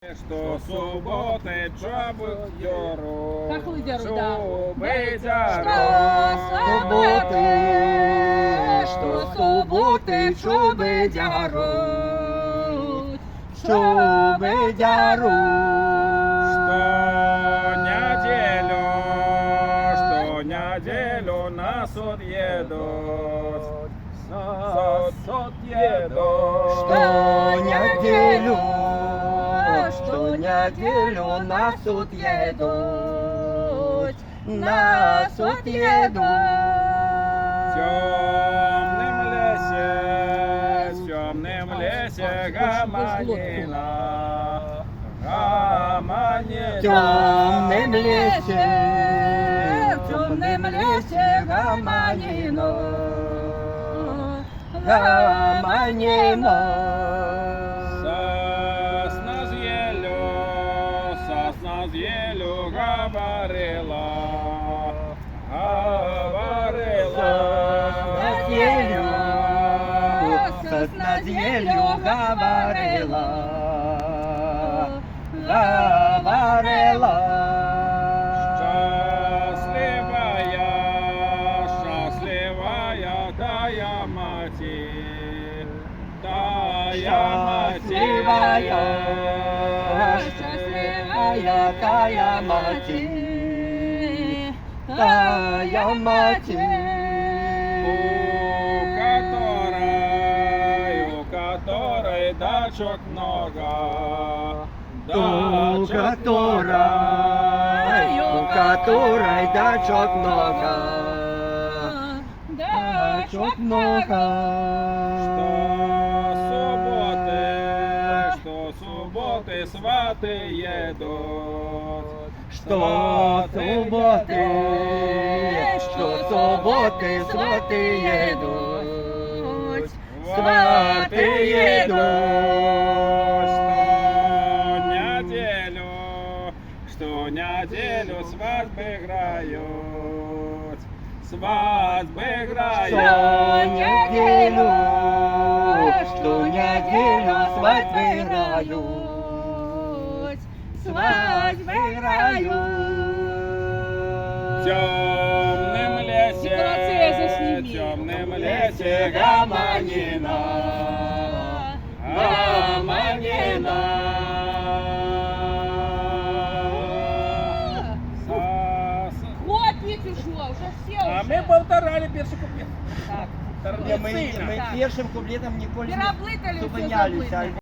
Что субботы чабы дерут, Хохлы дерут, да. шубы Что субботы шубы дерут, шубы дерут. Что неделю на суд едут, суд едут. Что неделю на суд едут, на суд едут. В темном лесе гаманина, гаманина. В темном лесе гаманина, гаманина. Сосна з елю говорила, Сосна з елю говорила, говорила. Счастливая тая матерь, Счастливая тая матерь, тая матерь, у которой дачок много, у которой дачок много, дачок много. Что субботы сваты едут, Что субботы сваты едут, сваты едут. Что неделю свадьбы играют, свадьбы играют. Что неделю свадьбы играют, свадьбы играют. В темном лесе гаманина, гаманина. Хлопець ушло, вже все. А ми повторали перший куплет. Так. Ми першим куплетом ніколи Переплитали, не все зупинялися. забыли.